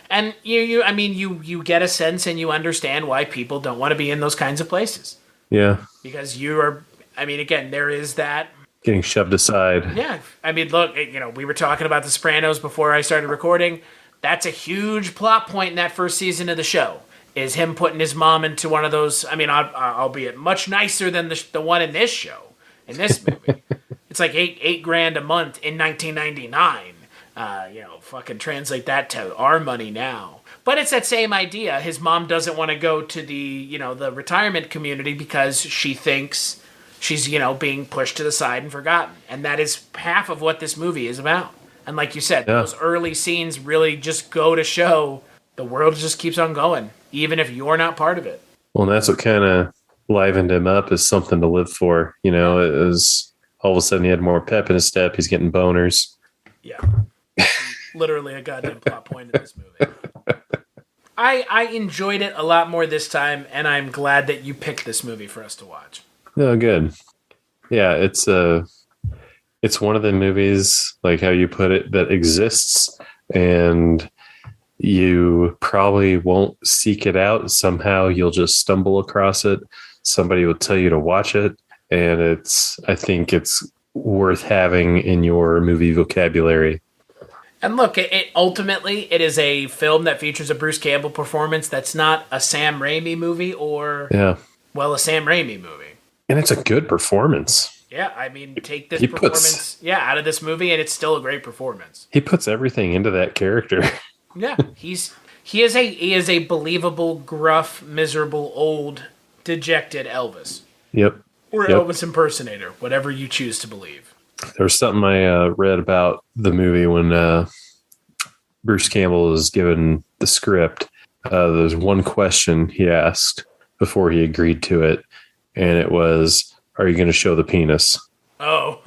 And you get a sense and you understand why people don't want to be in those kinds of places. Yeah. Because you are, again, there is that. Getting shoved aside. Yeah. Look, we were talking about The Sopranos before I started recording. That's a huge plot point in that first season of the show, is him putting his mom into one of those, albeit much nicer than the one in this show, in this movie. It's like $8,000 a month in 1999. Fucking translate that to our money now. But it's that same idea. His mom doesn't want to go to the retirement community because she thinks she's, being pushed to the side and forgotten. And that is half of what this movie is about. And like you said, those early scenes really just go to show the world just keeps on going, even if you're not part of it. Well, and that's what kind of livened him up, is something to live for. It was all of a sudden he had more pep in his step. He's getting boners. Yeah. Literally a goddamn plot point in this movie. I enjoyed it a lot more this time, and I'm glad that you picked this movie for us to watch. Oh, good. Yeah, it's one of the movies, like how you put it, that exists, and you probably won't seek it out. Somehow you'll just stumble across it. Somebody will tell you to watch it, and I think it's worth having in your movie vocabulary. And look, it ultimately is a film that features a Bruce Campbell performance that's not a Sam Raimi movie or, a Sam Raimi movie. And it's a good performance. Yeah, take this performance out of this movie, and it's still a great performance. He puts everything into that character. Yeah, he is a believable, gruff, miserable, old, dejected Elvis. Yep. Or Elvis impersonator, whatever you choose to believe. There was something I read about the movie when Bruce Campbell was given the script. There's one question he asked before he agreed to it, and it was, "Are you going to show the penis?" Oh.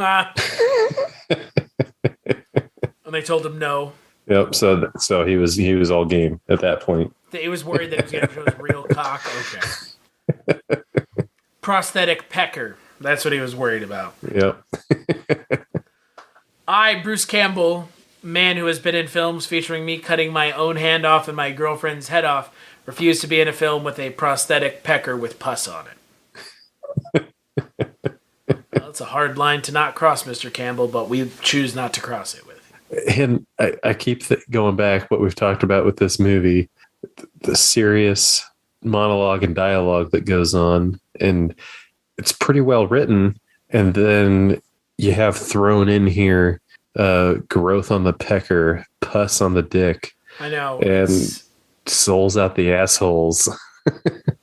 And they told him no. Yep. So he was all game at that point. He was worried that he was going to show his real cock. Okay. Prosthetic pecker. That's what he was worried about. Yep. I, Bruce Campbell, man who has been in films featuring me cutting my own hand off and my girlfriend's head off, refuse to be in a film with a prosthetic pecker with pus on it. Well, it's a hard line to not cross, Mr. Campbell, but we choose not to cross it with you. And I keep going back what we've talked about with this movie, the serious monologue and dialogue that goes on, and it's pretty well written. And then you have thrown in here growth on the pecker, pus on the dick. I know. And souls out the assholes.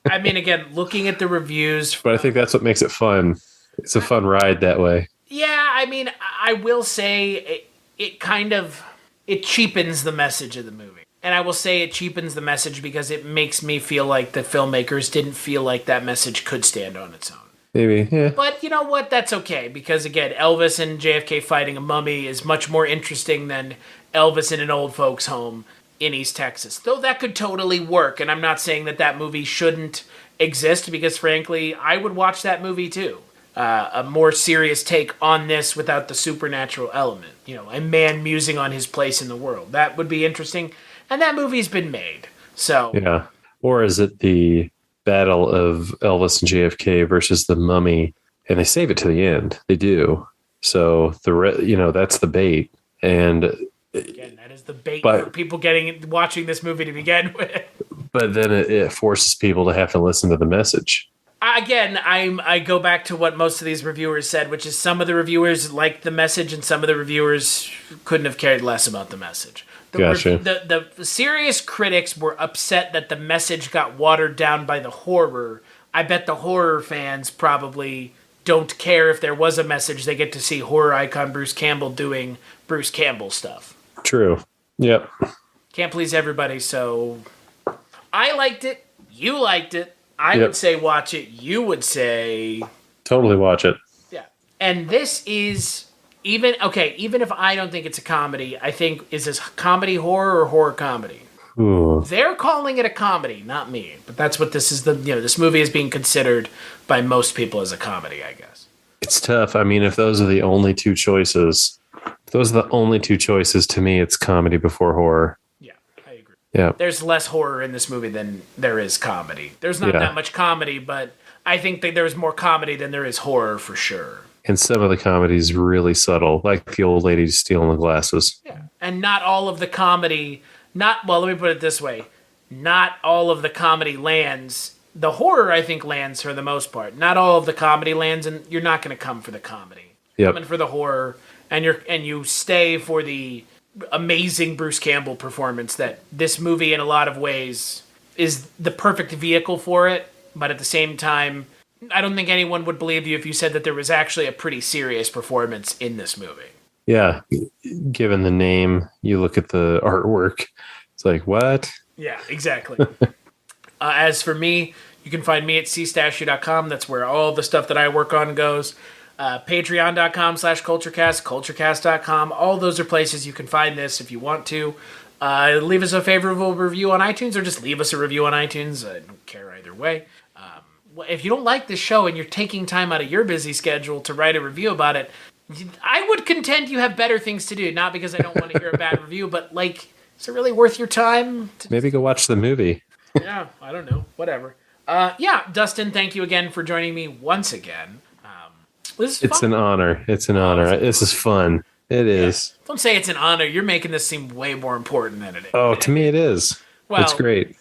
Again, looking at the reviews. But I think that's what makes it fun. It's a fun ride that way. Yeah, I will say it cheapens the message of the movie. And I will say it cheapens the message because it makes me feel like the filmmakers didn't feel like that message could stand on its own. Maybe, yeah. But you know what? That's okay. Because, again, Elvis and JFK fighting a mummy is much more interesting than Elvis in an old folks' home in East Texas. Though that could totally work. And I'm not saying that movie shouldn't exist because, frankly, I would watch that movie too. A more serious take on this without the supernatural element. A man musing on his place in the world. That would be interesting. And that movie's been made. So yeah. Or is it the battle of Elvis and JFK versus the mummy, and they save it to the end? They do. So that's the bait. And again, that is the bait for people watching this movie to begin with. But then it forces people to have to listen to the message. Again, I go back to what most of these reviewers said, which is some of the reviewers liked the message and some of the reviewers couldn't have cared less about the message. Gotcha. The serious critics were upset that the message got watered down by the horror. I bet the horror fans probably don't care if there was a message. They get to see horror icon Bruce Campbell doing Bruce Campbell stuff. True. Yep. Can't please everybody, so I liked it. You liked it. I would say watch it. You would say... Totally watch it. Yeah. And this is... Even if I don't think it's a comedy, I think, is this comedy horror or horror comedy? Ooh. They're calling it a comedy, not me. But that's what this is. This movie is being considered by most people as a comedy, I guess. It's tough. I mean, if those are the only two choices, to me, it's comedy before horror. Yeah, I agree. Yeah. There's less horror in this movie than there is comedy. There's not that much comedy, but I think that there's more comedy than there is horror for sure. And some of the comedy is really subtle, like the old lady stealing the glasses. Yeah. And not all of the comedy, let me put it this way. Not all of the comedy lands. The horror, I think, lands for the most part. Not all of the comedy lands, and you're not going to come for the comedy. Yep. Coming for the horror, and you stay for the amazing Bruce Campbell performance that this movie, in a lot of ways, is the perfect vehicle for it. But at the same time, I don't think anyone would believe you if you said that there was actually a pretty serious performance in this movie. Yeah. Given the name, you look at the artwork, it's like, what? Yeah, exactly. As for me, you can find me at cstashu.com. That's where all the stuff that I work on goes. Patreon.com/culturecast, culturecast.com. All those are places you can find this if you want to. Leave us a favorable review on iTunes or just leave us a review on iTunes. I don't care either way. If you don't like this show and you're taking time out of your busy schedule to write a review about it, I would contend you have better things to do. Not because I don't want to hear a bad review, but is it really worth your time? Maybe go watch the movie. Yeah, I don't know. Whatever. Dustin, thank you again for joining me once again. This is fun. An honor. It's an honor. This is fun. It is. Yeah. Don't say it's an honor. You're making this seem way more important than it is. Oh, to me it is. Well, it's great.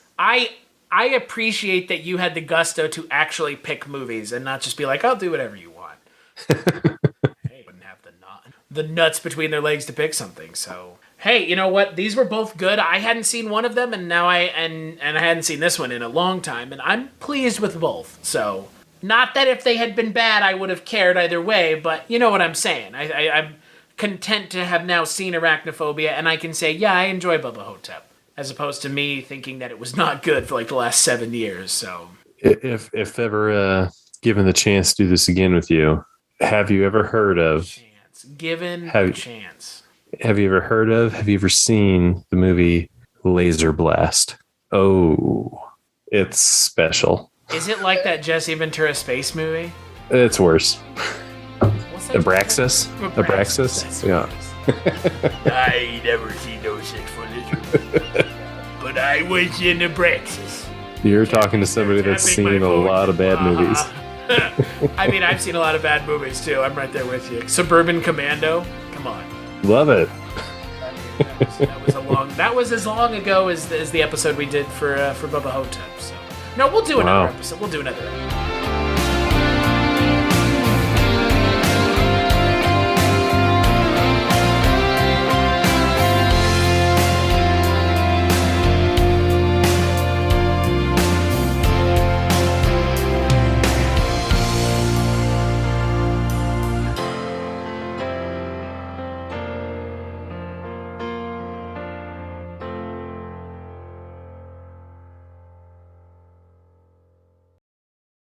I appreciate that you had the gusto to actually pick movies and not just be like, I'll do whatever you want. Hey, wouldn't have the nuts between their legs to pick something. So, hey, you know what? These were both good. I hadn't seen one of them, and now I hadn't seen this one in a long time, and I'm pleased with both. So, not that if they had been bad, I would have cared either way, but you know what I'm saying. I'm content to have now seen Arachnophobia, and I can say, yeah, I enjoy Bubba Ho-Tep. As opposed to me thinking that it was not good for the last 7 years. So, if ever given the chance to do this again with you, have you ever heard of? Chance. Have you ever seen the movie Laser Blast? Oh, it's special. Is it like that Jesse Ventura space movie? It's worse. What's that? Abraxas. Yeah. I never seen no such footage. But I was in Abraxas. You're talking to somebody that's seen a lot of bad movies. I mean, I've seen a lot of bad movies too. I'm right there with you. Suburban Commando. Come on. Love it. That was as long ago as the episode we did for Bubba Ho-Tep. So no, we'll do another episode. We'll do another episode.